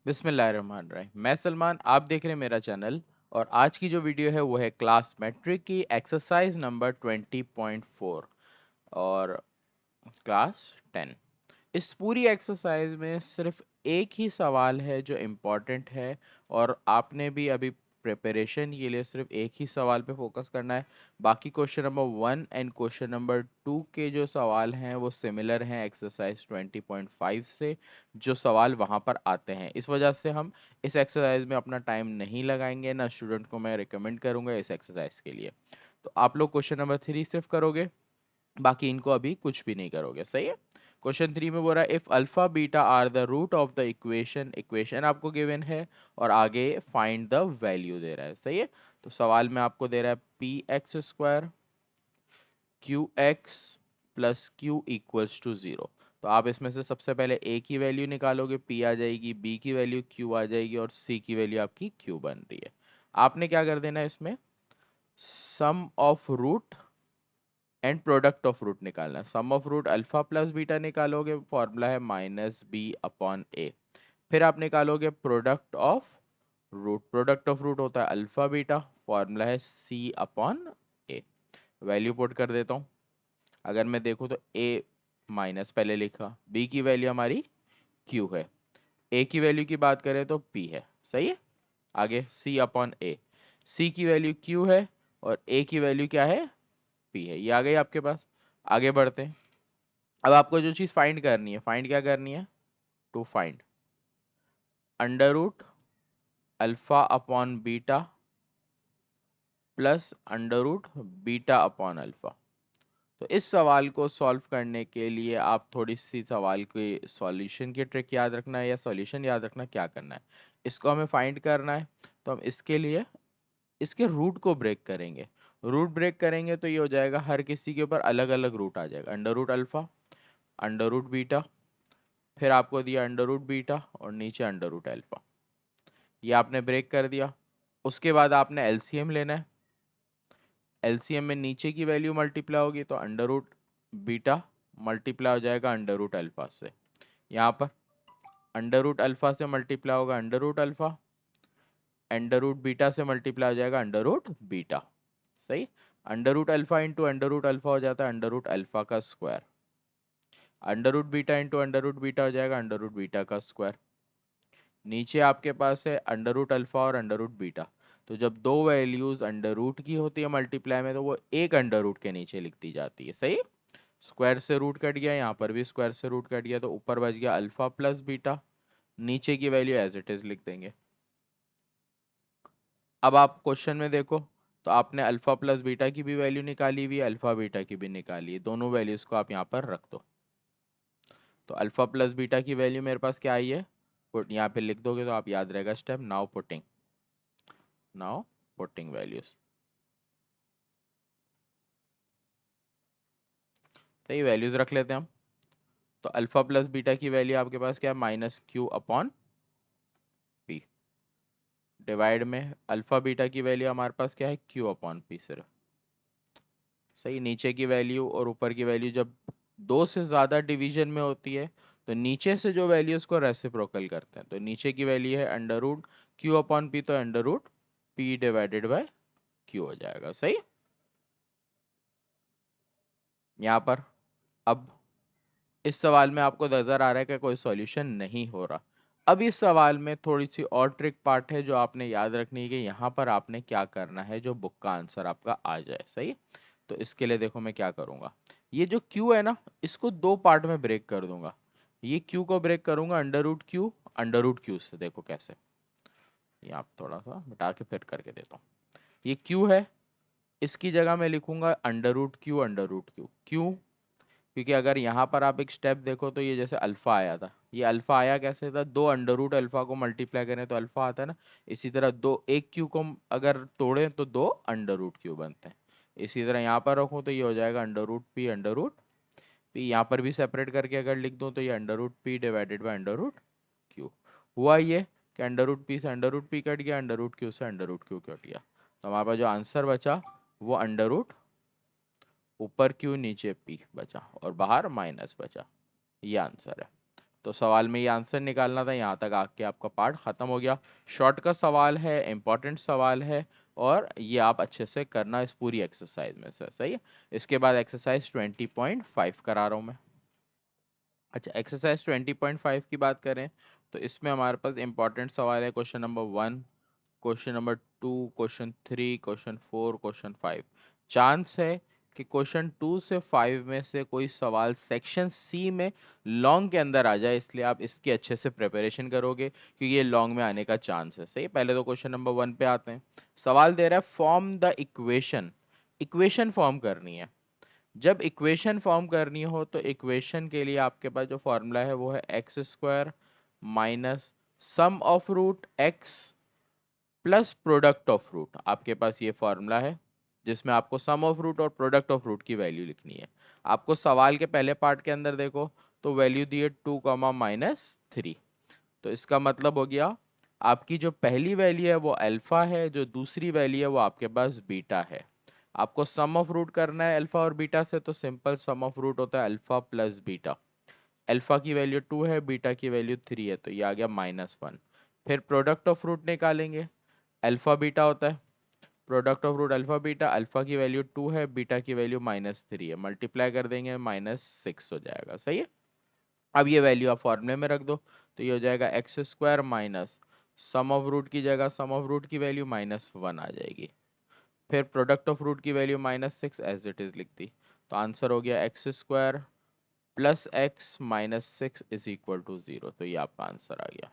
बिस्मिल्लाहिर्रहमानिर्रहीम। मैं सलमान, आप देख रहे हैं मेरा चैनल। और आज की जो वीडियो है वो है क्लास मैट्रिक की एक्सरसाइज नंबर 20.4 और क्लास 10। इस पूरी एक्सरसाइज में सिर्फ एक ही सवाल है जो इम्पोर्टेंट है, और आपने भी अभी प्रिपरेशन के लिए सिर्फ एक ही सवाल पे फोकस करना है। बाकी question number 1 and question number 2 के जो सवाल हैं वो सिमिलर हैं एक्सरसाइज 20.5 से, जो सवाल वहाँ पर आते हैं। इस वजह से हम इस एक्सरसाइज में अपना टाइम नहीं लगाएंगे, ना स्टूडेंट को मैं रिकमेंड करूँगा इस एक्सरसाइज के लिए। तो आप लोग क्वेश्चन नंबर 3 सिर्फ करोगे, बाकी इनको अभी कुछ भी नहीं करोगे। सही है। क्वेश्चन 3 में बोल रहा है if alpha beta are the root of the equation, equation आपको गिवन है और आगे फाइंड द वैल्यू दे रहा है। सही है। तो सवाल में आपको दे रहा है p x square q x plus q equals to 0। तो आप इसमें से सबसे पहले ए की वैल्यू निकालोगे, पी आ जाएगी, बी की वैल्यू क्यू आ जाएगी और सी की वैल्यू आपकी क्यू बन रही है। आपने क्या कर देना है इसमें, sum of root and product of root निकालना है। Sum of root alpha plus beta निकालोगे, फॉर्मूला है माइनस बी अपॉन ए। फिर आप निकालोगे product of root, product of root होता है अल्फा बीटा, फॉर्मूला है सी अपॉन ए। वैल्यू पुट कर देता हूँ। अगर मैं देखूँ तो ए माइनस पहले लिखा, बी की वैल्यू हमारी क्यू है, ए की वैल्यू की बात करें तो पी है। सही है। आगे सी अपॉन ए, सी की वैल्यू क्यू है और ए की वैल्यू क्या है, पी है। ये आ गई आपके पास। आगे बढ़ते हैं। अब आपको जो चीज़ फाइंड करनी है, फाइंड क्या करनी है, to find under root alpha upon beta plus under root beta upon alpha. तो इस सवाल को सॉल्व करने के लिए आप थोड़ी सी सवाल के सॉल्यूशन की ट्रिक याद रखना है या सॉल्यूशन याद रखना, क्या करना है, इसको हमें फाइंड करना है। तो हम इसके लिए इसके रूट को ब्रेक करेंगे। रूट ब्रेक करेंगे तो ये हो जाएगा, हर किसी के ऊपर अलग अलग रूट आ जाएगा। Under root alpha, under root beta, फिर आपको दिया अंडर रूट बीटा और नीचे अंडर रूट अल्फा। ये आपने ब्रेक कर दिया। उसके बाद आपने एलसीएम लेना है। एलसीएम में नीचे की वैल्यू मल्टीप्लाई होगी तो अंडर रूट बीटा मल्टीप्लाई हो जाएगा अंडर रूट अल्फा से। यहाँ पर अंडर रूट अल्फा से मल्टीप्लाई होगा under root alpha, under root beta से मल्टीप्लाई हो जाएगा अंडर रूट बीटा। सही। Under root alpha into under root alpha हो जाता है अंडर रूट अल्फा का square. Under root beta into under root beta हो जाएगा अंडर रूट बीटा का स्क्वायर। नीचे आपके पास है अंडर रूट अल्फा और अंडर रूट बीटा। तो जब दो वैल्यूज अंडर रूट की होती है मल्टीप्लाई में, तो वो एक अंडर रूट के नीचे लिखती जाती है। सही। स्क्वायर से रूट कट गया, यहाँ पर भी स्क्वायर से रूट कट गया, तो ऊपर बच गया अल्फा प्लस बीटा, नीचे की वैल्यू एज इट इज लिख देंगे। अब आप क्वेश्चन में देखो तो आपने अल्फा प्लस बीटा की भी वैल्यू निकाली हुई है, अल्फा बीटा की भी निकाली है, दोनों वैल्यूज को आप यहाँ पर रख दो। तो अल्फा प्लस बीटा की वैल्यू मेरे पास क्या आई है, पुट यहाँ पे लिख दोगे तो आप याद रहेगा step, now putting, now putting values. तो ये वैल्यूज रख लेते हैं हम। तो अल्फा प्लस बीटा की वैल्यू आपके पास क्या है, minus q upon P, divide में अल्फा बीटा की वैल्यू हमारे पास क्या है, क्यू अपॉन पी सिर्फ। सही। नीचे की वैल्यू और ऊपर की वैल्यू जब दो से ज़्यादा डिवीजन में होती है तो नीचे से जो वैल्यू उसको रेसिप्रोकल करते हैं। तो नीचे की वैल्यू है under root q upon p, तो under root p divided by q हो जाएगा। सही। यहाँ पर अब इस सवाल में आपको नज़र आ रहा है कि कोई सॉल्यूशन नहीं हो रहा। अब इस सवाल में थोड़ी सी और ट्रिक पार्ट है जो आपने याद रखनी है कि यहाँ पर आपने क्या करना है जो बुक का आंसर आपका आ जाए। सही। तो इसके लिए देखो मैं क्या करूँगा, ये जो Q है ना, इसको दो पार्ट में ब्रेक कर दूंगा। ये Q को ब्रेक करूंगा अंडर रूट क्यू से। देखो कैसे, यहाँ थोड़ा सा मिटा के फिर करके देता हूँ। ये Q है, इसकी जगह मैं लिखूंगा अंडर रूट क्यू। क्यों? क्योंकि अगर यहाँ पर आप एक स्टेप देखो तो ये जैसे अल्फा आया था, ये अल्फा आया कैसे था, दो अंडर रूट अल्फा को मल्टीप्लाई करें तो अल्फा आता है ना। इसी तरह दो एक क्यू को अगर तोड़ें तो दो अंडर रूट क्यू बनते हैं। इसी तरह यहाँ पर रखूँ तो ये हो जाएगा अंडर रूट पी, यहाँ पर भी सेपरेट करके अगर लिख दूँ तो ये under root p divided by under root q. हुआ ये कि अंडर रूट पी से अंडर रूट पी कट गया, अंडर रूट क्यू से अंडर रूट क्यू कट गया। तो हमारे पास जो आंसर बचा वो अंडर रूट ऊपर क्यू नीचे पी बचा और बाहर माइनस बचा। ये आंसर है। तो सवाल में ये आंसर निकालना था, यहाँ तक आके आपका पार्ट खत्म हो गया। शॉर्ट का सवाल है, इंपॉर्टेंट सवाल है, और ये आप अच्छे से करना इस पूरी एक्सरसाइज में से, सही है। इसके बाद एक्सरसाइज 20.5 करा रहा हूँ मैं। अच्छा, एक्सरसाइज 20.5 की बात करें तो इसमें हमारे पास इंपॉर्टेंट सवाल है question number 1, question number 2, question 3, question 4, question 5। Chance है कि क्वेश्चन 2 से 5 में से कोई सवाल सेक्शन सी में लॉन्ग के अंदर आ जाए, इसलिए आप इसकी अच्छे से प्रिपरेशन करोगे क्योंकि ये लॉन्ग में आने का चांस है, सही। पहले तो क्वेश्चन नंबर 1 पे आते हैं। सवाल दे रहा है form the equation. Equation form करनी है। जब इक्वेशन फॉर्म करनी हो तो इक्वेशन के लिए आपके पास जो फॉर्मूला है वो है x square minus sum of root x plus product of root. आपके पास ये फॉर्मूला है जिसमें आपको सम ऑफ रूट और प्रोडक्ट ऑफ रूट की वैल्यू लिखनी है। आपको सवाल के पहले पार्ट के अंदर देखो तो वैल्यू दी है 2, -3। तो इसका मतलब हो गया आपकी जो पहली वैल्यू है वो अल्फा है, जो दूसरी वैल्यू है वो आपके पास बीटा है। आपको सम ऑफ रूट करना है अल्फा और बीटा से, तो सिंपल सम ऑफ रूट होता है अल्फा प्लस बीटा। अल्फा की वैल्यू 2 है, बीटा की वैल्यू 3 है, तो ये आ गया -1। फिर प्रोडक्ट ऑफ रूट निकालेंगे। अल्फा बीटा होता है, product of root alpha beta, alpha की वैल्यू 2 है, बीटा की वैल्यू -3 है, मल्टीप्लाई कर देंगे -6 हो जाएगा, सही है। अब ये वैल्यू आप फॉर्मूले में रख दो, तो ये हो जाएगा x square minus sum of root की जगह सम ऑफ रूट की वैल्यू -1 आ जाएगी। फिर प्रोडक्ट ऑफ रूट की वैल्यू -6 एज इट इज लिख दी। तो आंसर हो गया x square plus x -6 is equal to 0। तो ये आपका आंसर आ गया,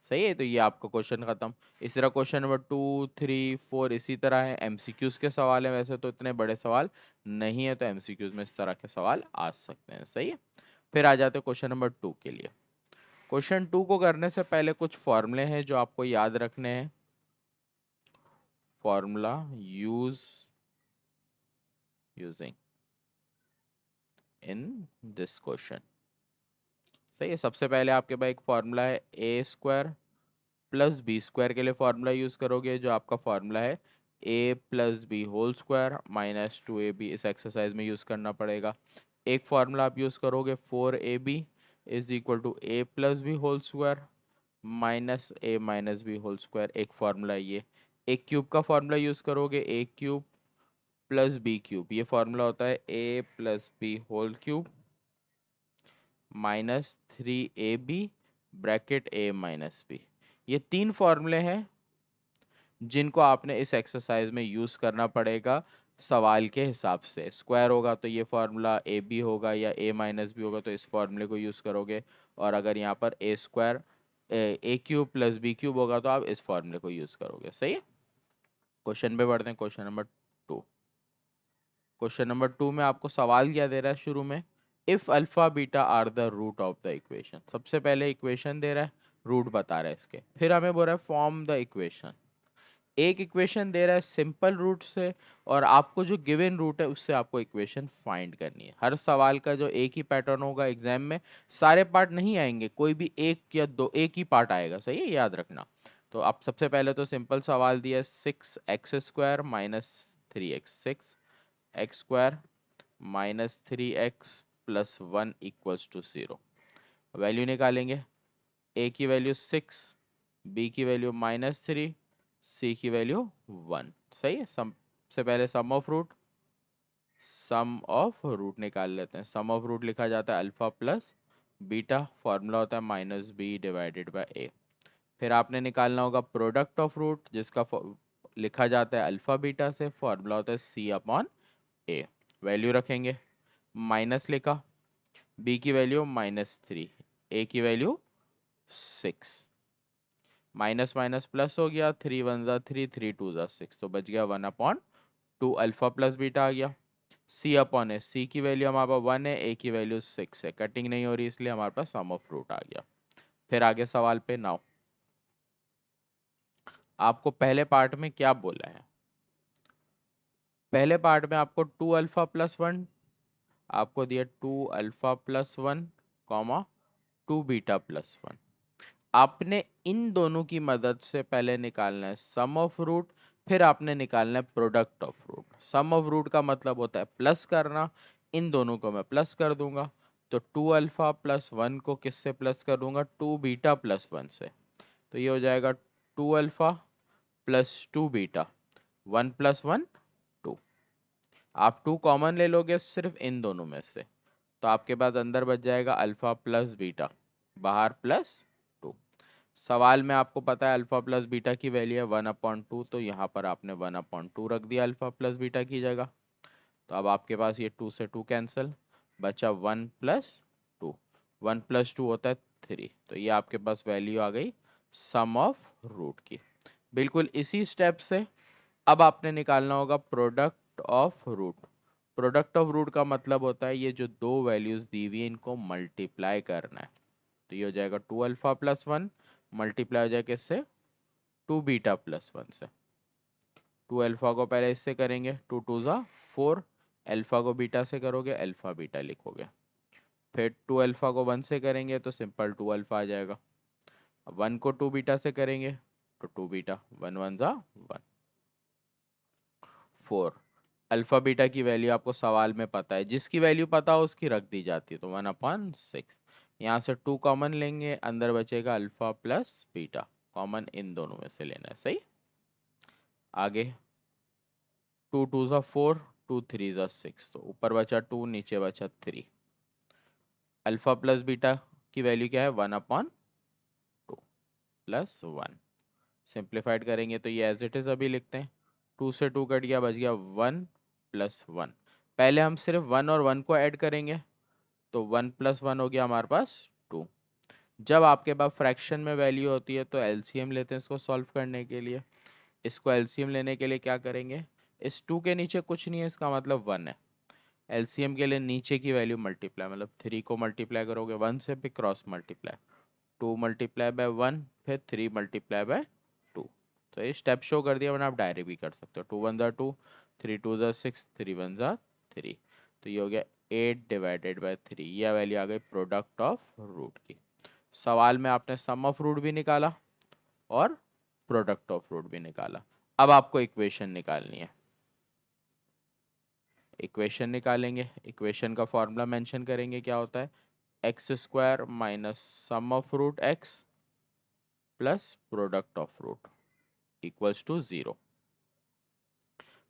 सही है। तो ये आपका क्वेश्चन खत्म। इस तरह क्वेश्चन नंबर 2, 3, 4 इसी तरह है। एमसीक्यूज के सवाल है, वैसे तो इतने बड़े सवाल नहीं है, तो एमसीक्यूज में इस तरह के सवाल आ सकते हैं, सही है। फिर आ जाते हैं क्वेश्चन नंबर 2 के लिए। क्वेश्चन 2 को करने से पहले कुछ फॉर्मूले हैं जो आपको याद रखने हैं। Formula using in this question, सही है। सबसे पहले आपके पास एक फॉर्मूला है a square plus b square. के लिए फॉर्मूला यूज करोगे जो आपका फॉर्मूला है a plus b whole square -2ab। इस एक्सरसाइज में यूज करना पड़ेगा। एक फॉर्मूला आप यूज करोगे 4ab is equal to a plus b whole square -a minus b whole square. एक फॉर्मूला ये। एक क्यूब का फॉर्मूला यूज करोगे a cube plus b cube. ये फॉर्मूला होता है a plus b whole cube -3ab bracket a minus b. ये तीन फॉर्मूले हैं जिनको आपने इस एक्सरसाइज में यूज करना पड़ेगा सवाल के हिसाब से। स्क्वायर होगा तो ये फॉर्मूला ए बी होगा, या ए माइनस बी होगा तो इस फॉर्मूले को यूज करोगे। और अगर यहाँ पर ए स्क्वायर ए क्यूब प्लस बी क्यूब होगा तो आप इस फॉर्मूले को यूज करोगे, सही है। क्वेश्चन पे बढ़ते हैं। Question number 2। क्वेश्चन नंबर 2 में आपको सवाल क्या दे रहा है शुरू में, if alpha beta are the root of the equation. सबसे पहले इक्वेशन दे रहा है, रूट बता रहा है इसके, फिर हमें बोल रहा है फॉर्म द इक्वेशन। एक इक्वेशन दे रहा है सिंपल रूट से, और आपको जो गिवन रूट है उससे आपको इक्वेशन फाइंड करनी है। हर सवाल का जो एक ही पैटर्न होगा एग्जाम में, सारे पार्ट नहीं आएंगे, कोई भी एक या दो एक ही पार्ट आएगा, सही है, याद रखना। तो आप सबसे पहले तो सिंपल सवाल दिया है 6x² -3x। 6x² -3x plus 1 equals to 0। Value निकालेंगे। ए की वैल्यू 6, बी की वैल्यू -3, सी की वैल्यू 1, सही है। सबसे पहले सम ऑफ रूट निकाल लेते हैं। सम ऑफ रूट लिखा जाता है अल्फा प्लस बीटा, फॉर्मूला होता है -b डिवाइडेड बाय ए। फिर आपने निकालना होगा प्रोडक्ट ऑफ रूट, जिसका लिखा जाता है अल्फा बीटा से, फॉर्मूला होता है c/a। वैल्यू रखेंगे, माइनस लिखा, b की वैल्यू -3, a की वैल्यू 6, माइनस माइनस प्लस हो गया, 3 × 1 = 3, 3 × 2 = 6, तो बच गया 1/2। अल्फा प्लस बीटा आ गया। c/a, c की वैल्यू हमारे पास 1 है, a की वैल्यू 6 है, कटिंग नहीं हो रही इसलिए हमारे पास सम ऑफ रूट आ गया। फिर आगे सवाल पे नाउ आपको पहले पार्ट में क्या बोला है। पहले पार्ट में आपको 2α+1 आपको दिया 2α+1 कॉमा 2β+1। आपने इन दोनों की मदद से पहले निकालना है सम ऑफ रूट, फिर आपने निकालना है product of root. Sum of root का मतलब होता है प्लस करना, इन दोनों को मैं प्लस कर दूंगा। तो 2 अल्फा प्लस 1 को किससे प्लस करूँगा, 2 बीटा प्लस 1 से। तो ये हो जाएगा 2 अल्फा प्लस 2 बीटा, 1 प्लस 1 2। आप 2 कॉमन ले लोगे सिर्फ इन दोनों में से, तो आपके पास अंदर बच जाएगा अल्फा प्लस बीटा, बाहर प्लस 2। सवाल में आपको पता है अल्फा प्लस बीटा की वैल्यू है 1/2, तो यहाँ पर आपने 1/2 रख दिया अल्फा प्लस बीटा की जगह। तो अब आपके पास ये 2 से 2 कैंसिल, बचा 1 प्लस 2। 1 प्लस 2 होता है 3। तो ये आपके पास वैल्यू आ गई सम ऑफ रूट की। बिल्कुल इसी स्टेप से अब आपने निकालना होगा product of root. Product of root का मतलब होता है ये जो दो वैल्यूज दी हुई है इनको मल्टीप्लाई करना है। तो ये हो जाएगा 2 अल्फा प्लस 1 मल्टीप्लाई हो जाएगा इससे 2 बीटा प्लस 1 से। 2 अल्फा को पहले इससे करेंगे, 2 2 ज़ा 4, अल्फा को बीटा से करोगे अल्फा बीटा लिखोगे। फिर 2 अल्फा को 1 से करेंगे तो सिंपल 2 अल्फा आ जाएगा। 1 को 2 बीटा से करेंगे तो 2 बीटा, 1 1 ज़ा 1, 4। अल्फा बीटा की वैल्यू आपको सवाल में पता है, जिसकी वैल्यू पता हो उसकी रख दी जाती है, तो 1/6। यहाँ से 2 कॉमन लेंगे, अंदर बचेगा alpha plus beta, common in दोनों में से लेना है। सही, आगे 2 2 ज़ा 4, 2 3 ज़ा 6, तो ऊपर बचा 2 नीचे बचा 3। अल्फा प्लस बीटा की वैल्यू क्या है 1/2 प्लस 1। सिंप्लीफाइड करेंगे तो ये एज इट इज़ अभी लिखते हैं, 2 से 2 कट गया, बच गया 1 प्लस 1। पहले हम सिर्फ 1 और 1 को ऐड करेंगे, तो 1 प्लस 1 हो गया हमारे पास 2। जब आपके पास फ्रैक्शन में वैल्यू होती है तो एलसीएम लेते हैं इसको सॉल्व करने के लिए। इसको एलसीएम लेने के लिए क्या करेंगे, इस 2 के नीचे कुछ नहीं है, इसका मतलब 1 है। एलसीएम के लिए नीचे की वैल्यू मल्टीप्लाई, मतलब 3 को मल्टीप्लाई करोगे 1 से, फिर क्रॉस मल्टीप्लाई, 2 मल्टीप्लाई बाय 1, फिर 3 मल्टीप्लाई बाय 2। तो ये स्टेप शो कर दिया, वरना आप डायरेक्ट भी कर सकते हो। 2 1 ज़ा 2, 3 2 ज़ा 6, 3 1 ज़ा 3। तो ये हो गया 8 डिवाइडेड बाय 3। यह वैल्यू आ गई प्रोडक्ट ऑफ रूट की। सवाल में आपने सम ऑफ रूट भी निकाला और प्रोडक्ट ऑफ रूट भी निकाला। अब आपको इक्वेशन निकालनी है। इक्वेशन निकालेंगे, इक्वेशन का फॉर्मूला मेंशन करेंगे, क्या होता है x square minus sum of root x plus product of root equals to 0।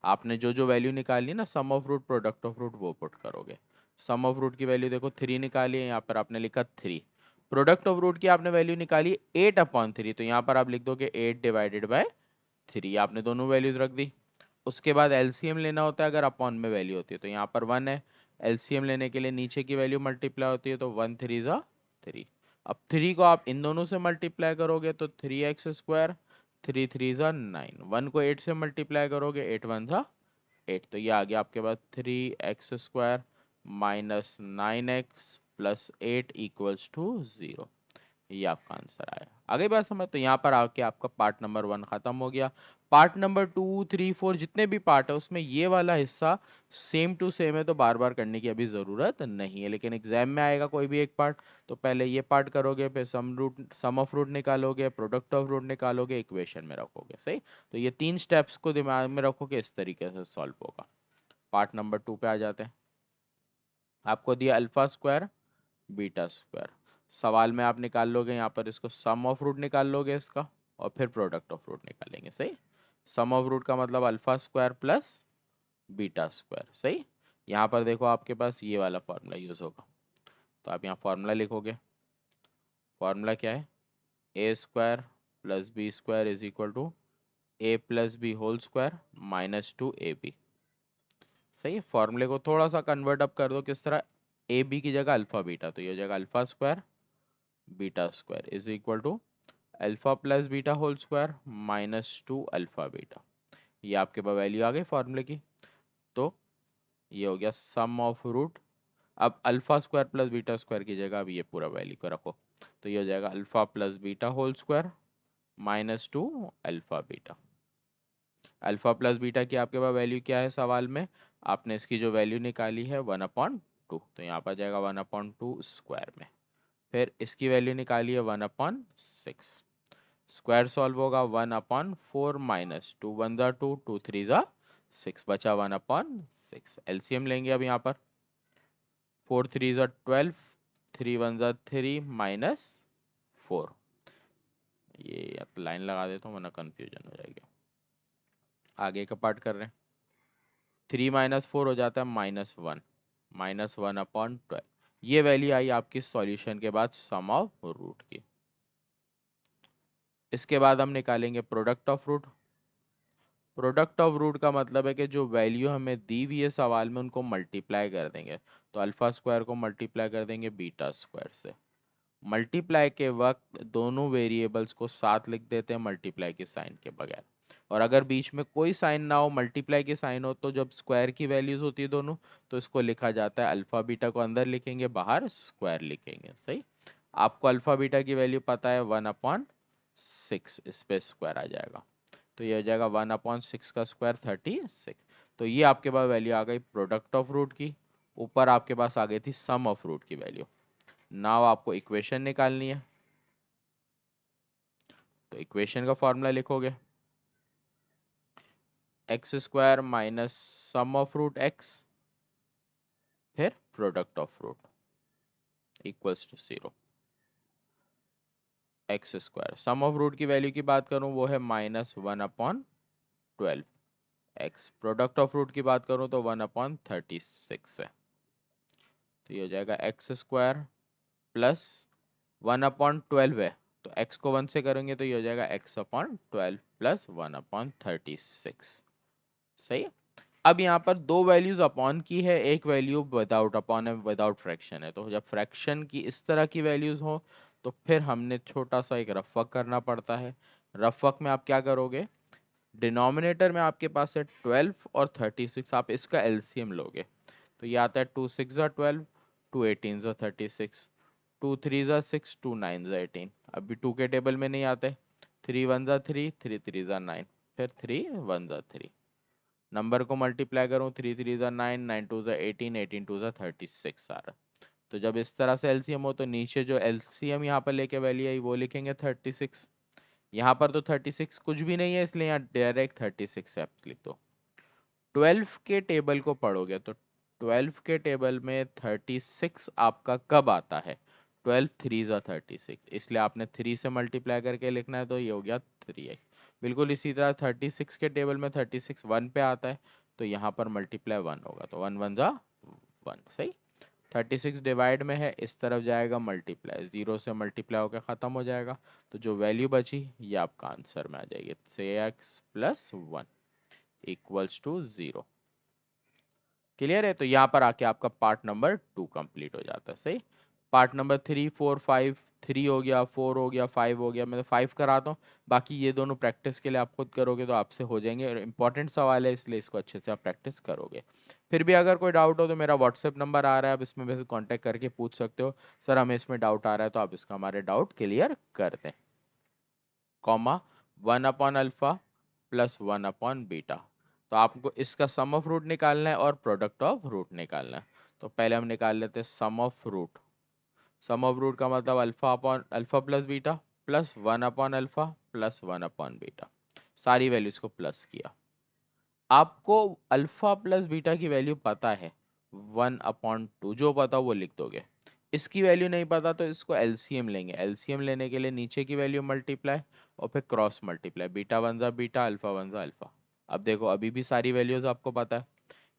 आपने जो जो वैल्यू निकाली है ना sum of root product of root वो पुट करोगे। सम ऑफ रूट की वैल्यू देखो 3 निकाली है, यहाँ पर आपने लिखा 3। प्रोडक्ट ऑफ रूट की आपने वैल्यू निकाली 8/3, तो यहाँ पर आप लिख दोगे 8 डिवाइडेड बाय 3। आपने दोनों वैल्यूज रख दी। उसके बाद एलसीएम लेना होता है, अगर अपॉन में वैल्यू होती है, तो यहाँ पर 1 है। एलसीएम लेने के लिए नीचे की वैल्यू मल्टीप्लाई होती है, तो 1 3 ज़ा 3। अब 3 को आप इन दोनों से मल्टीप्लाई करोगे तो 3x², 3 3 ज़ा 9। 1 को 8 से मल्टीप्लाई करोगे 8 1 ज़ा 8। तो ये आ गया आपके पास 3x² minus 9x plus 8 equals to 0। ये आपका आंसर आया। आगे बात समझ, तो यहाँ पर आके आपका पार्ट नंबर 1 खत्म हो गया। पार्ट नंबर 2 3 4 जितने भी पार्ट है उसमें ये वाला हिस्सा सेम टू सेम है, तो बार बार करने की अभी ज़रूरत नहीं है। लेकिन एग्जाम में आएगा कोई भी एक पार्ट, तो पहले ये पार्ट करोगे, फिर सम ऑफ रूट निकालोगे, प्रोडक्ट ऑफ रूट निकालोगे, इक्वेशन में रखोगे। सही, तो ये 3 स्टेप्स को दिमाग में रखोगे, इस तरीके से सॉल्व होगा। पार्ट नंबर 2 पे आ जाते हैं। आपको दिया अल्फा स्क्वायर बीटा स्क्वायर। सवाल में आप निकाल लोगे यहाँ पर, इसको सम ऑफ रूट निकाल लोगे इसका, और फिर प्रोडक्ट ऑफ रूट निकालेंगे। सही, सम ऑफ रूट का मतलब alpha square plus beta square. सही, यहाँ पर देखो आपके पास ये वाला फॉर्मूला यूज होगा, तो आप यहाँ फॉर्मूला लिखोगे। फॉर्मूला क्या है, a square plus b square is equal to a plus b whole square minus 2ab। सही है, फॉर्मूले को थोड़ा सा कन्वर्ट अप कर दो, किस तरह, ए बी की जगह अल्फा बीटा, तो ये हो जाएगा alpha square beta square is equal to alpha plus beta whole square minus 2 alpha beta. ये आपके पास वैल्यू आ गई फॉर्मूले की। तो ये हो गया सम ऑफ रूट। अब alpha square plus beta square की जगह अब ये पूरा वैल्यू को रखो, तो ये हो जाएगा alpha plus beta whole square minus 2 alpha beta. Alpha plus beta की आपके पास वैल्यू क्या है सवाल में, आपने इसकी जो वैल्यू निकाली है 1/2, तो यहाँ पर जाएगा 1/2 स्क्वायर में। फिर इसकी वैल्यू निकाली है 1/6, स्क्वायर सॉल्व होगा 1/4 माइनस 2 1 ज़ा 2, 2 3 ज़ा 6, बचा 1/6। एलसीएम लेंगे अब यहाँ पर, 4 3 ज़ा 12, 3 1 ज़ा 3 माइनस 4। ये अब लाइन लगा देता हूँ वरना कन्फ्यूजन हो जाएगी। आगे का पार्ट कर रहे हैं। 3 माइनस 4 हो जाता है -1, -1/12। ये वैल्यू आई आपकी सॉल्यूशन के बाद सम ऑफ रूट की। इसके बाद हम निकालेंगे product of root. Product of root का मतलब है कि जो वैल्यू हमें दी हुई है सवाल में उनको मल्टीप्लाई कर देंगे। तो अल्फा स्क्वायर को मल्टीप्लाई कर देंगे बीटा स्क्वायर से। मल्टीप्लाई के वक्त दोनों वेरिएबल्स को साथ लिख देते हैं मल्टीप्लाई के साइन के बगैर। और अगर बीच में कोई साइन ना हो, मल्टीप्लाई की साइन हो, तो जब स्क्वायर की वैल्यूज होती है दोनों, तो इसको लिखा जाता है अल्फा बीटा को अंदर लिखेंगे, बाहर स्क्वायर लिखेंगे। सही। आपको अल्फा बीटा की वैल्यू पता है 1/6, इस पे स्क्वायर आ जाएगा। तो ये हो जाएगा 1/6 का स्क्वायर 36। तो ये आपके पास वैल्यू आ गई प्रोडक्ट ऑफ रूट की। ऊपर आपके पास आ गई थी सम ऑफ रूट की वैल्यू। नाउ आपको इक्वेशन निकालनी है। तो इक्वेशन का फॉर्मूला लिखोगे x square minus sum of root x, फिर product of root equals to 0। X square sum of root की वैल्यू की बात करूं वो है -1/12 एक्स। प्रोडक्ट ऑफ रूट की बात करूं तो 1/36 है। तो ये हो जाएगा एक्स स्क्वायर प्लस 1/12 है, तो x को 1 से करेंगे तो ये हो जाएगा x/12 प्लस 1/36। सही है। अब यहाँ पर दो वैल्यूज अपॉन की है, एक वैल्यू विदाउट अपॉन है, विदाउट फ्रैक्शन है। तो जब फ्रैक्शन की इस तरह की वैल्यूज हो तो फिर हमने छोटा सा एक रफ वर्क करना पड़ता है। रफ वर्क में आप क्या करोगे, डिनोमिनेटर में आपके पास है 12 और 36, आप इसका एलसीएम लोगे। तो ये आता है 2 6 ज़ा 12, 2 18 ज़ा 36, 2 3 ज़ा 6, 2 9 ज़ा 18। अभी 2 के टेबल में नहीं आते। 3 1 ज़ा 3, 3 3 ज़ा 9, फिर 3 1 ज़ा 3। नंबर को मल्टीप्लाई करूँ, 3 3 ज़ा 9, 9 2 ज़ा 18, 18 2 ज़ा 36 आ रहा। तो जब इस तरह से एलसीएम हो तो नीचे जो एलसीएम यहाँ पर लेके वैल्यू आई वो लिखेंगे 36। यहाँ पर तो 36 कुछ भी नहीं है, इसलिए यहाँ डायरेक्ट 36 एप्स लिख दो। 12 के टेबल को पढ़ोगे तो 12 के टेबल में 36 आपका कब आता है, 12 3 ज़ा 36, इसलिए आपने 3 से मल्टीप्लाई करके लिखना है, तो ये हो गया 3x। बिल्कुल इसी तरह 36 के टेबल में 36 1 पे आता है, तो यहाँ पर मल्टीप्लाई 1 होगा, तो 1 1 ज़ा 1। सही। 36 डिवाइड में है, इस तरफ जाएगा मल्टीप्लाई, 0 से मल्टीप्लाई होकर ख़त्म हो जाएगा। तो जो वैल्यू बची ये आपका आंसर में आ जाएगी, 3x plus 1 equals to 0। Clear है। तो यहाँ पर आके आपका पार्ट नंबर 2 कंप्लीट हो जाता है। सही। पार्ट नंबर 3 4 5, 3 हो गया, 4 हो गया, 5 हो गया, मैं तो 5 कराता हूँ। बाकी ये दोनों प्रैक्टिस के लिए आप खुद करोगे तो आपसे हो जाएंगे, और इंपॉर्टेंट सवाल है इसलिए इसको अच्छे से आप प्रैक्टिस करोगे। फिर भी अगर कोई डाउट हो तो मेरा व्हाट्सएप नंबर आ रहा है, आप इसमें वैसे कॉन्टैक्ट करके पूछ सकते हो, सर हमें इसमें डाउट आ रहा है, तो आप इसका हमारे डाउट क्लियर कर दें। कॉमा 1/अल्फा प्लस 1/बीटा। तो आपको इसका सम ऑफ रूट निकालना है और प्रोडक्ट ऑफ रूट निकालना है। तो पहले हम निकाल लेते हैं sum of root. Sum of root का मतलब अल्फा प्लस बीटा प्लस 1/अल्फा प्लस 1/बीटा। सारी वैल्यूज को प्लस किया। आपको अल्फा प्लस बीटा की वैल्यू पता है 1/2, जो पता वो लिख दोगे। इसकी वैल्यू नहीं पता तो इसको एलसीएम लेंगे। एलसीएम लेने के लिए नीचे की वैल्यू मल्टीप्लाई और फिर क्रॉस मल्टीप्लाई, बीटा 1 ज़ा बीटा, अल्फा 1 ज़ा अल्फा। अब देखो अभी भी सारी वैल्यूज आपको पता है।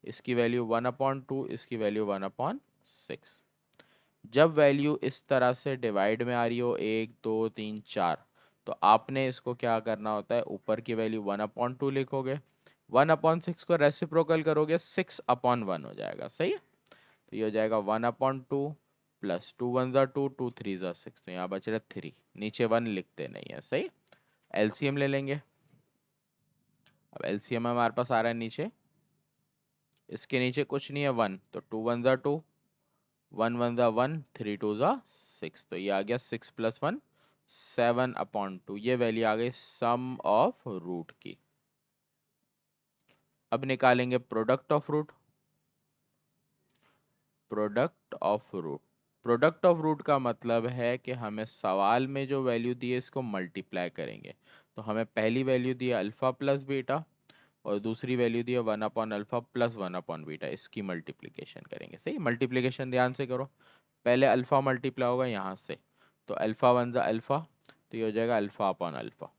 इसकी वैल्यू 1/2, इसकी वैल्यू 1/6। जब वैल्यू इस तरह से डिवाइड में आ रही हो 1 2 3 4, तो आपने इसको क्या करना होता है, ऊपर की वैल्यू 1/2 लिखोगे, 1/6 को रेसिप्रोकल करोगे 6/1 हो जाएगा। सही है। तो ये हो जाएगा 1/2 प्लस 2 1 ज़ा 2, 2 3 ज़ा 6, तो यहाँ बच रहा 3, नीचे 1 लिखते नहीं है। सही। एलसीएम ले लेंगे। अब एलसीएम हमारे पास आ रहा है नीचे, इसके नीचे कुछ नहीं है 1, तो 2 1 ज़ा 2, 1 1 ज़ा 1, 3 2 ज़ा 6, तो ये आ गया 6 प्लस 1 7/2। ये वैल्यू आ गई सम ऑफ रूट की। अब निकालेंगे product of root. Product of root. Product of root का मतलब है कि हमें सवाल में जो वैल्यू दी है इसको मल्टीप्लाई करेंगे। तो हमें पहली वैल्यू दी है अल्फा प्लस बीटा, और दूसरी वैल्यू दी है 1/अल्फा प्लस 1/बीटा, इसकी मल्टीप्लिकेशन करेंगे। सही, मल्टीप्लिकेशन ध्यान से करो। पहले अल्फा मल्टीप्लाई होगा यहाँ से, तो अल्फा वन ज़ा अल्फा, तो ये हो जाएगा अल्फा अपॉन अल्फा।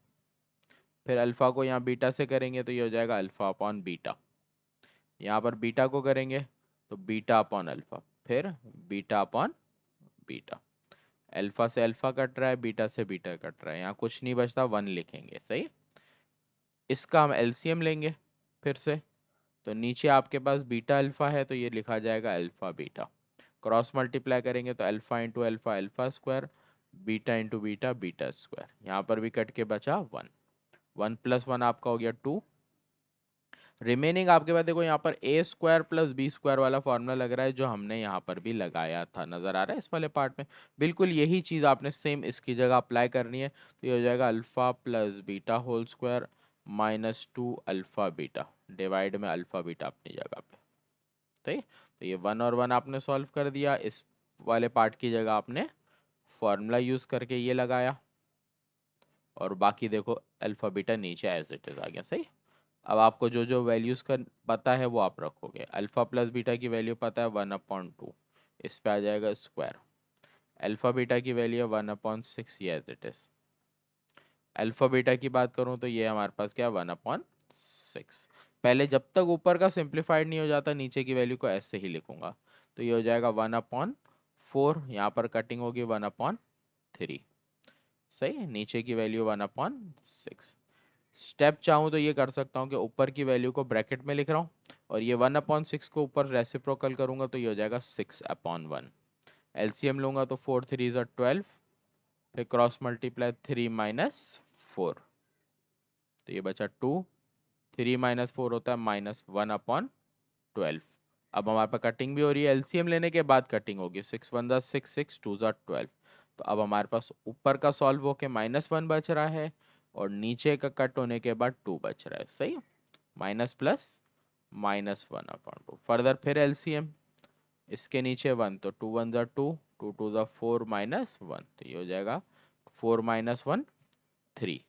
फिर अल्फा को यहाँ बीटा से करेंगे तो ये हो जाएगा अल्फा अपॉन बीटा। यहाँ पर बीटा को करेंगे तो बीटा अपॉन अल्फा, फिर बीटा अपॉन बीटा। अल्फा से अल्फा कट रहा है, बीटा से बीटा कट रहा है, यहाँ कुछ नहीं बचता, 1 लिखेंगे। सही, इसका हम एलसीएम लेंगे फिर से, तो नीचे आपके पास बीटा अल्फा है तो ये लिखा जाएगा अल्फा बीटा। क्रॉस मल्टीप्लाई करेंगे तो alpha into alpha alpha square, beta into beta beta square. यहाँ पर भी कट के बचा 1, 1 प्लस 1 आपका हो गया 2। रिमेनिंग आपके पास देखो यहाँ पर ए स्क्वायर प्लस बी स्क्वायर वाला फॉर्मूला लग रहा है, जो हमने यहाँ पर भी लगाया था, नजर आ रहा है इस वाले पार्ट में। बिल्कुल यही चीज़ आपने सेम इसकी जगह अप्लाई करनी है, तो ये हो जाएगा alpha plus beta whole square -2 alpha beta, divide में अल्फा बीटा अपनी जगह पे। ठीक, तो ये 1 और 1 आपने सॉल्व कर दिया, इस वाले पार्ट की जगह आपने फॉर्मूला यूज करके ये लगाया, और बाकी देखो अल्फा बीटा नीचे एज इट इज आ गया। सही, अब आपको जो जो वैल्यूज का पता है वो आप रखोगे। अल्फा प्लस बीटा की वैल्यू पता है 1/2, इस पे आ जाएगा स्क्वायर। अल्फा बीटा की वैल्यू है 1/6, ये as it is. Alpha beta की बात करूं तो ये हमारे पास क्या है 1/6। पहले जब तक ऊपर का सिंप्लीफाइड नहीं हो जाता नीचे की वैल्यू को ऐसे ही लिखूंगा, तो ये हो जाएगा 1/4, यहाँ पर कटिंग होगी 1/3। सही, नीचे की वैल्यू 1/6। स्टेप चाहूँ तो ये कर सकता हूँ कि ऊपर की वैल्यू को ब्रैकेट में लिख रहा हूँ, और ये 1/6 को ऊपर रेसिप्रोकल करूंगा तो ये हो जाएगा 6/1। एलसीएम लूंगा तो 4 3 ज़ा 12, फिर क्रॉस मल्टीप्लाई 3 माइनस 4, तो ये बचा 2। 3 माइनस 4 होता है -1/12। अब हमारे पास कटिंग भी हो रही है, एलसीएम लेने के बाद कटिंग होगी, 6 1 ज़ा 6, 6 2 ज़ा 12। तो अब हमारे पास ऊपर का सॉल्व होके -1 बच रहा है, और नीचे का कट होने के बाद 2 बच रहा है। सही, माइनस प्लस -1/2। फर्दर फिर एलसीएम, इसके नीचे 1, तो 2 1 ज़ा 2, 2 2 ज़ा 4 -1, तो ये हो जाएगा 4 -1 3।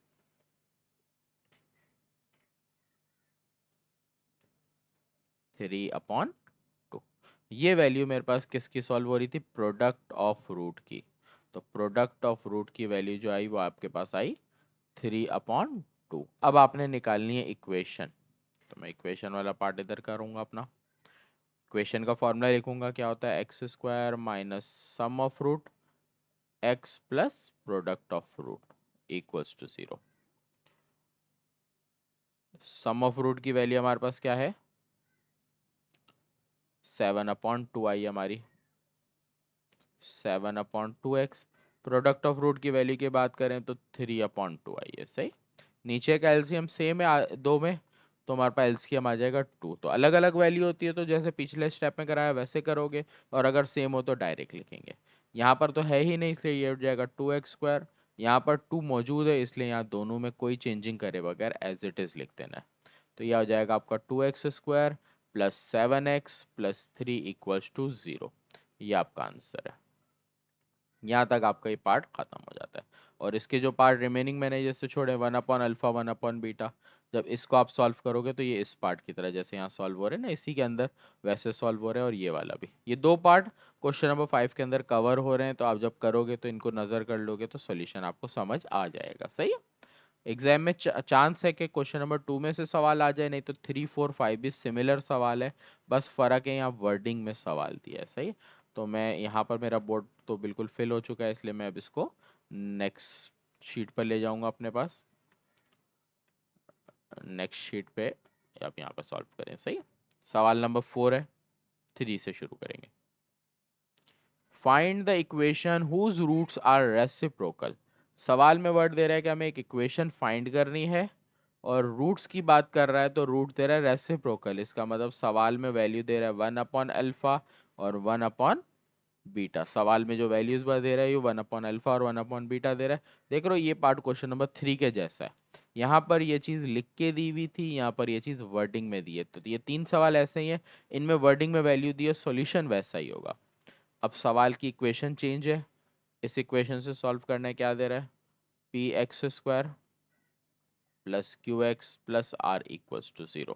3/2। ये वैल्यू मेरे पास किसकी सॉल्व हो रही थी, प्रोडक्ट ऑफ रूट की। तो प्रोडक्ट ऑफ रूट की वैल्यू जो आई वो आपके पास आई 3/2। अब आपने निकालनी है इक्वेशन, तो मैं इक्वेशन वाला पार्ट इधर करूंगा अपना। इक्वेशन का फॉर्मूला लिखूंगा, क्या होता है x square minus sum of root x plus product of root equals to 0। Sum of root की वैल्यू हमारे पास क्या है 7/2 आई हमारी, 7/2x। प्रोडक्ट ऑफ रूट की वैल्यू की बात करें तो 3/2 आई है। सही, नीचे का एलसीएम सेम है दो में, तो हमारे पास एलसीएम आ जाएगा 2। तो अलग अलग वैल्यू होती है तो जैसे पिछले स्टेप में कराया वैसे करोगे, और अगर सेम हो तो डायरेक्ट लिखेंगे। यहाँ पर तो है ही नहीं, इसलिए ये उठ जाएगा 2x²। यहाँ पर 2 मौजूद है, इसलिए यहाँ दोनों में कोई चेंजिंग करे बगैर एज इट इज लिख देना है। तो यह हो जाएगा आपका 2x² plus 7x plus 3 equals to 0। ये आपका आंसर है। यहाँ तक आपका ये पार्ट खत्म हो जाता है, और इसके जो पार्ट रिमेनिंग मैंने जैसे छोड़े 1/अल्फा 1/बीटा, जब इसको आप सॉल्व करोगे तो ये इस पार्ट की तरह जैसे यहाँ सॉल्व हो रहे हैं ना इसी के अंदर, वैसे सॉल्व हो रहे हैं। और ये वाला भी, ये दो पार्ट क्वेश्चन नंबर 5 के अंदर कवर हो रहे हैं, तो आप जब करोगे तो इनको नज़र कर लोगे तो सोल्यूशन आपको समझ आ जाएगा। सही है, एग्जाम में चांस है कि क्वेश्चन नंबर 2 में से सवाल आ जाए, नहीं तो 3 4 5 भी सिमिलर सवाल है, बस फ़र्क है यहाँ वर्डिंग में सवाल दिया है। सही, तो मैं यहाँ पर मेरा बोर्ड तो बिल्कुल फिल हो चुका है, इसलिए मैं अब इसको नेक्स्ट शीट पर ले जाऊंगा अपने पास। नेक्स्ट शीट पे आप यहाँ पर सॉल्व करें। सही, सवाल नंबर 4 है, 3 से शुरू करेंगे। Find the equation whose roots are reciprocal. सवाल में वर्ड दे रहा है कि हमें एक इक्वेशन फाइंड करनी है, और रूट्स की बात कर रहा है तो रूट दे रहा है रेसिप्रोकल। इसका मतलब सवाल में वैल्यू दे रहा है 1/अल्फा और 1/बीटा। सवाल में जो वैल्यूज दे रहा है ये 1/अल्फा और 1/बीटा दे रहा है। देख रहे हो, ये पार्ट क्वेश्चन नंबर 3 के जैसा है। यहाँ पर ये चीज़ लिख के दी हुई थी, यहाँ पर ये चीज़ वर्डिंग में दी है। तो ये 3 सवाल ऐसे ही हैं, इनमें वर्डिंग में वैल्यू दी है, सॉल्यूशन वैसा ही होगा। अब सवाल की इक्वेशन चेंज है, इस इक्वेशन से सॉल्व करना है, क्या दे रहा है px² plus q x plus r equals to 0।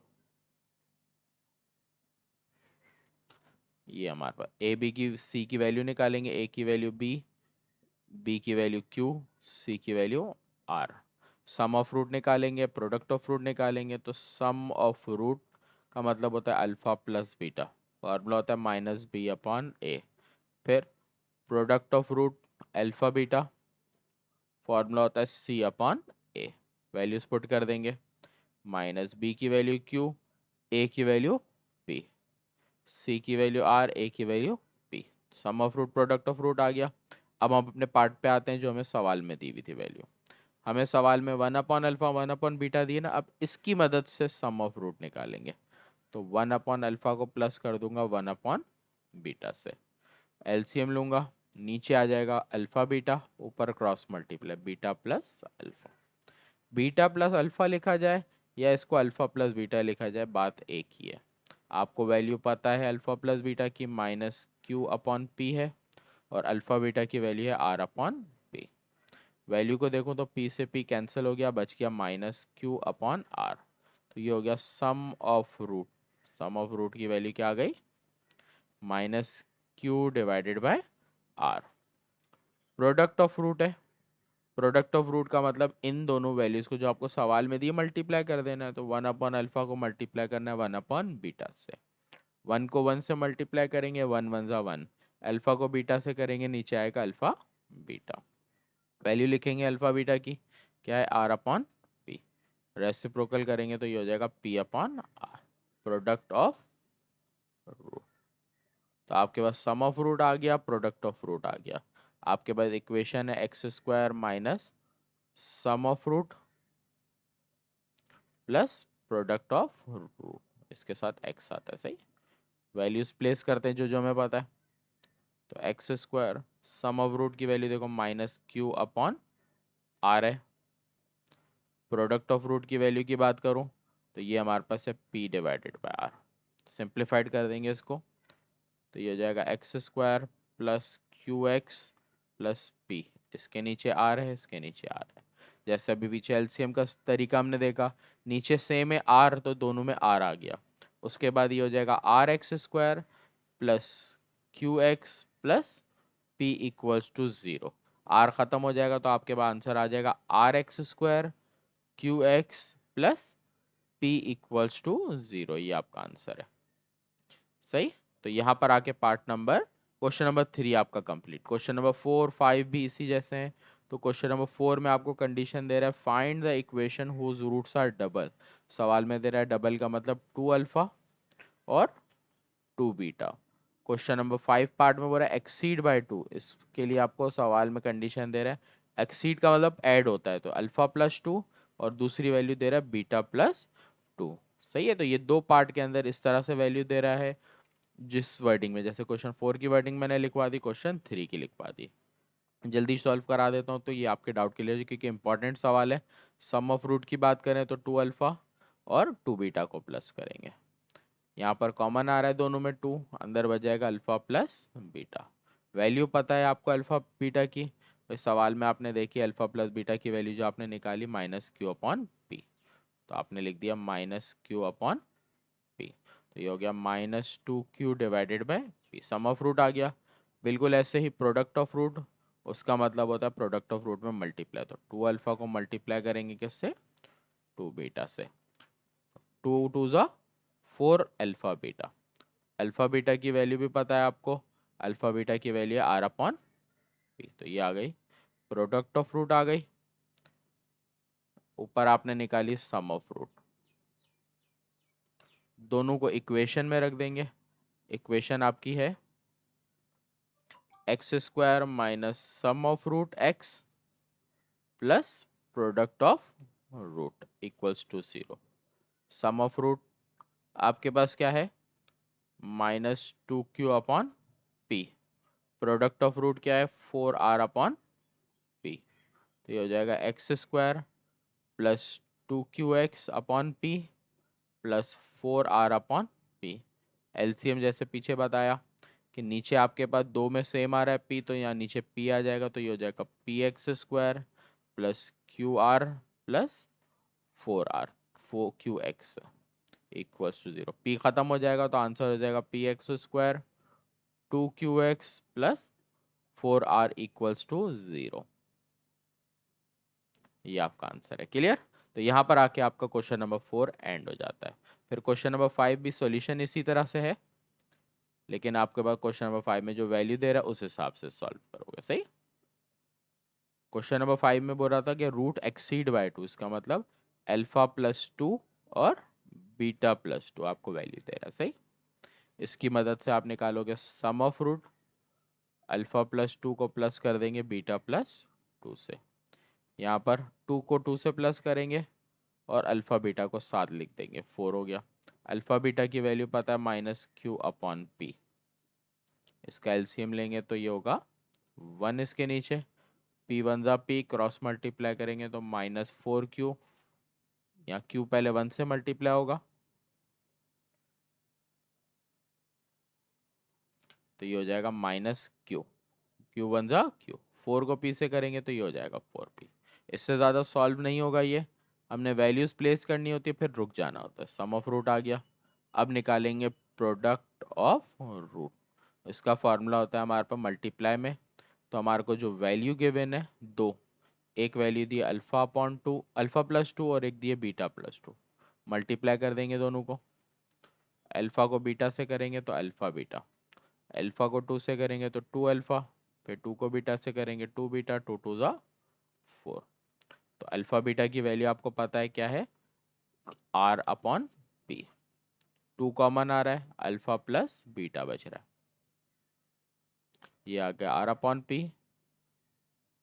ये हमारे पास ए बी की सी की वैल्यू निकालेंगे, ए की वैल्यू बी की वैल्यू क्यू, सी की value R. Sum of root निकालेंगे, प्रोडक्ट ऑफ रूट निकालेंगे, तो सम ऑफ रूट का मतलब होता है अल्फा प्लस बीटा, फॉर्मूला होता है माइनस बी अपॉन ए। फिर product of root alpha beta, formula होता है सी अपॉन ए। वैल्यूज पुट कर देंगे, माइनस बी की वैल्यू क्यू, ए की वैल्यू पी, सी की वैल्यू आर, ए की value P. Sum of root product of root आ गया। अब हम अपने पार्ट पे आते हैं जो हमें सवाल में दी हुई थी वैल्यू। हमें सवाल में 1/अल्फा 1/बीटा दिए ना, अब इसकी मदद से सम ऑफ रूट निकालेंगे। तो 1/अल्फा को प्लस कर दूंगा 1/बीटा से, एलसीएम लूंगा, नीचे आ जाएगा अल्फा बीटा, ऊपर cross multiply beta plus alpha. Beta plus alpha लिखा जाए या इसको अल्फा प्लस बीटा लिखा जाए, बात एक ही है। आपको वैल्यू पता है अल्फा प्लस बीटा की माइनस क्यू अपॉन पी है, और अल्फा बीटा की वैल्यू है आर अपॉन पी। वैल्यू को देखो तो पी से पी कैंसिल हो गया, बच गया माइनस क्यू अपॉन आर। तो ये हो गया sum of root. Sum of root की वैल्यू क्या आ गई, minus q divided by r. Product of root है, प्रोडक्ट ऑफ रूट का मतलब इन दोनों वैल्यूज को जो आपको सवाल में दिए मल्टीप्लाई कर देना है। तो 1/अल्फा को मल्टीप्लाई करना है 1/बीटा से, 1 को 1 से मल्टीप्लाई करेंगे, 1 1 = 1, अल्फा को बीटा से करेंगे, नीचे आएगा अल्फा बीटा। वैल्यू लिखेंगे अल्फा बीटा की, क्या है आर अपॉन पी। रेसिप्रोकल करेंगे तो ये हो जाएगा p upon r, product of root. तो आपके पास सम ऑफ रूट आ गया, प्रोडक्ट ऑफ रूट आ गया। आपके पास इक्वेशन है x square minus sum of root plus product of root, इसके साथ एक्स आता है, सही। वैल्यूज प्लेस करते हैं जो जो हमें पता है। तो x square sum of root की वैल्यू देखो माइनस क्यू अपॉन आर है। प्रोडक्ट ऑफ रूट की वैल्यू की बात करूं तो ये हमारे पास है p divided by r. Simplified कर देंगे इसको, तो ये हो जाएगा x square plus q x plus p. इसके नीचे आर है, इसके नीचे आर है। जैसे अभी पीछे एलसीएम का तरीका हमने देखा, नीचे सेम है आर तो दोनों में आर आ गया। उसके बाद ये हो जाएगा r x square plus q x plus p equals to 0। R खत्म हो जाएगा तो आपके पास आंसर आ जाएगा r x square q x plus p equals to 0। ये आपका आंसर है, सही। तो यहाँ पर आके पार्ट नंबर क्वेश्चन नंबर 3 आपका कंप्लीट। क्वेश्चन नंबर 4 5 भी इसी जैसे हैं। तो क्वेश्चन नंबर 4 में आपको कंडीशन दे रहा है find the equation whose roots are double. सवाल में दे रहा है डबल का मतलब 2 अल्फा और 2 बीटा। क्वेश्चन नंबर 5 पार्ट में बोल रहा है एक्सीड बाय 2। इसके लिए आपको सवाल में कंडीशन दे रहा है एक्सीड का मतलब ऐड होता है, तो अल्फा प्लस 2 और दूसरी वैल्यू दे रहा है बीटा प्लस 2। सही है, तो ये दो पार्ट के अंदर इस तरह से वैल्यू दे रहा है, जिस वर्डिंग में, जैसे क्वेश्चन 4 की वर्डिंग मैंने लिखवा दी, क्वेश्चन 3 की लिखवा दी। जल्दी सॉल्व करा देता हूँ तो ये आपके डाउट क्लियर है, क्योंकि इंपॉर्टेंट सवाल है। सम ऑफ रूट की बात करें तो 2 अल्फा और 2 बीटा को प्लस करेंगे। यहाँ पर कॉमन आ रहा है दोनों में 2, अंदर बच जाएगा अल्फा प्लस बीटा। वैल्यू पता है आपको अल्फा बीटा की, तो इस सवाल में आपने देखी अल्फा प्लस बीटा की वैल्यू जो आपने निकाली माइनस क्यू अपॉन पी। तो आपने लिख दिया माइनस क्यू अपॉन पी। तो ये हो गया -2q divided by p. Sum of root आ गया। बिल्कुल ऐसे ही प्रोडक्ट ऑफ रूट, उसका मतलब होता है प्रोडक्ट ऑफ रूट में मल्टीप्लाई। तो 2 अल्फा को मल्टीप्लाई करेंगे किससे, 2 बीटा से। 2 × 2 = 4 अल्फा बीटा। अल्फा बीटा की वैल्यू भी पता है आपको, अल्फा बीटा की वैल्यू है आर अपॉन पी। तो ये आ गई प्रोडक्ट ऑफ रूट आ गई। ऊपर आपने निकाली सम ऑफ रूट, दोनों को इक्वेशन में रख देंगे। इक्वेशन आपकी है x square minus sum of root x plus product of root equals to 0। Sum of root आपके पास क्या है, -2q upon p. Product of root क्या है, 4r अपॉन पी। तो ये हो जाएगा x square plus 2qx upon p plus 4r upon p. LCM जैसे पीछे बताया कि नीचे आपके पास दो में सेम आ रहा है पी, तो यहाँ नीचे पी आ जाएगा, तो ये हो जाएगा p x square plus q r plus 4r 4qx equals to 0। p खत्म हो जाएगा तो आंसर हो जाएगा p x square 2qx plus 4r equals to 0। ये आपका आंसर है। क्लियर? तो यहाँ पर आके आपका क्वेश्चन नंबर 4 एंड हो जाता है। फिर क्वेश्चन नंबर 5 भी सॉल्यूशन इसी तरह से है, लेकिन आपके पास क्वेश्चन नंबर 5 में जो वैल्यू दे रहा है उस हिसाब से सॉल्व करोगे। सही? क्वेश्चन नंबर 5 में बोल रहा था कि रूट एक्सीड बाय 2, इसका मतलब अल्फा प्लस 2 और बीटा प्लस 2 आपको वैल्यू दे रहा है। सही? इसकी मदद से आप निकालोगे सम ऑफ रूट, अल्फा प्लस 2 को प्लस कर देंगे बीटा प्लस 2 से, यहाँ पर 2 को 2 से प्लस करेंगे और अल्फ़ा बीटा को साथ लिख देंगे, 4 हो गया। अल्फ़ा बीटा की वैल्यू पता है -q/p, इसका एलसीएम लेंगे तो ये होगा 1 इसके नीचे, p 1 जा p, क्रॉस मल्टीप्लाई करेंगे तो -4q, यहाँ q पहले 1 से मल्टीप्लाई होगा तो ये हो जाएगा -q, q 1 जा q, 4 को p से करेंगे तो ये हो जाएगा 4p। इससे ज़्यादा सॉल्व नहीं होगा ये, हमने वैल्यूज़ प्लेस करनी होती है फिर रुक जाना होता है। सम ऑफ रूट आ गया। अब निकालेंगे प्रोडक्ट ऑफ रूट। इसका फॉर्मूला होता है हमारे पास मल्टीप्लाई में, तो हमारे को जो वैल्यू गिवन है दो, एक वैल्यू दी अल्फ़ा अपॉन 2, अल्फ़ा प्लस 2, और एक दिए बीटा प्लस 2। मल्टीप्लाई कर देंगे दोनों को, अल्फ़ा को बीटा से करेंगे तो अल्फ़ा बीटा, अल्फ़ा को 2 से करेंगे तो 2 अल्फ़ा, फिर 2 को बीटा से करेंगे 2 बीटा, 2 2 ज़ा 4। तो अल्फ़ा बीटा की वैल्यू आपको पता है क्या है, आर अपॉन पी। 2 कॉमन आ रहा है, अल्फ़ा प्लस बीटा बच रहा है, ये आ गया r upon p.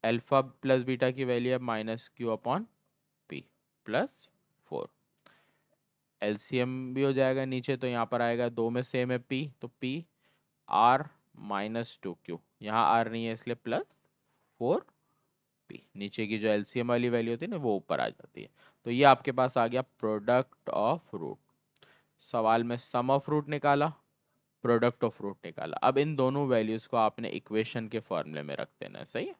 Alpha plus beta की वैल्यू है -q/p प्लस 4। एलसीएम भी हो जाएगा नीचे, तो यहाँ पर आएगा, दो में सेम है p, तो p r -2q, यहाँ r नहीं है इसलिए +4p। नीचे की जो एलसीएम वाली वैल्यू होती है ना वो ऊपर आ जाती है। तो ये आपके पास आ गया प्रोडक्ट ऑफ रूट। सवाल में सम ऑफ रूट निकाला, प्रोडक्ट ऑफ रूट निकाला। अब इन दोनों वैल्यूज को आपने इक्वेशन के फॉर्मूले में रख देना है। सही है?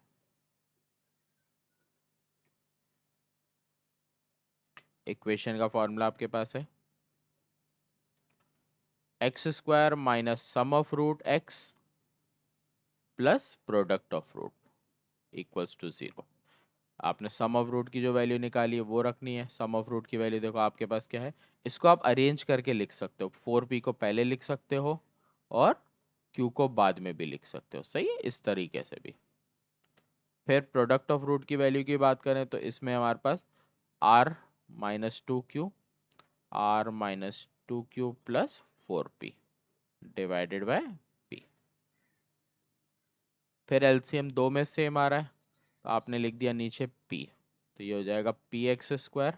इक्वेशन का फॉर्मूला आपके पास है x² minus sum of root x plus product of root equals to 0। आपने सम ऑफ रूट की जो वैल्यू निकाली है वो रखनी है। सम ऑफ रूट की वैल्यू देखो आपके पास क्या है, इसको आप अरेंज करके लिख सकते हो, 4p को पहले लिख सकते हो और q को बाद में भी लिख सकते हो। सही है? इस तरीके से भी। फिर प्रोडक्ट ऑफ रूट की वैल्यू की बात करें तो इसमें हमारे पास r -2q, r -2q plus 4p divided by p। फिर एलसीएम दो में सेम आ रहा है तो आपने लिख दिया नीचे p, तो ये हो जाएगा px²।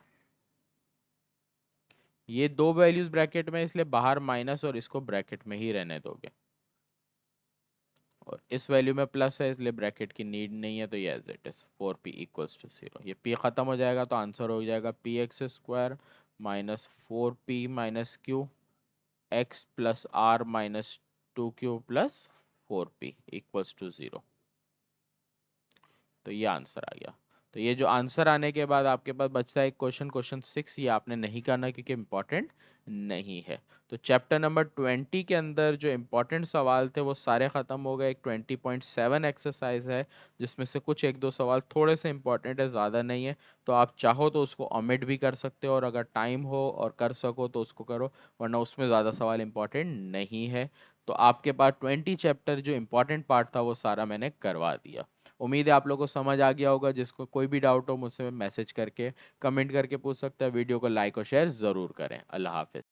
ये दो वैल्यूज ब्रैकेट में इसलिए बाहर माइनस और इसको ब्रैकेट में ही रहने दोगे, और इस वैल्यू में प्लस है इसलिए ब्रैकेट की नीड नहीं है, तो ये as it is 4p equals to 0। ये p खत्म हो जाएगा तो आंसर हो जाएगा px² -4p q x plus r -2q plus 4p equals to 0। तो ये आंसर आ गया। तो ये जो आंसर आने के बाद आपके पास बचता है एक क्वेश्चन, क्वेश्चन 6, ये आपने नहीं करना क्योंकि इम्पोर्टेंट नहीं है। तो चैप्टर नंबर 20 के अंदर जो इम्पोर्टेंट सवाल थे वो सारे ख़त्म हो गए। एक 20.7 एक्सरसाइज है जिसमें से कुछ एक दो सवाल थोड़े से इम्पोर्टेंट है, ज़्यादा नहीं है, तो आप चाहो तो उसको ओमिट भी कर सकते हो, और अगर टाइम हो और कर सको तो उसको करो, वरना उसमें ज़्यादा सवाल इम्पोर्टेंट नहीं है। तो आपके पास 20 चैप्टर जो इम्पोर्टेंट पार्ट था वो सारा मैंने करवा दिया। उम्मीद है आप लोगों को समझ आ गया होगा। जिसको कोई भी डाउट हो मुझसे मैसेज करके, कमेंट करके पूछ सकता है। वीडियो को लाइक और शेयर ज़रूर करें। अल्लाह हाफिज़।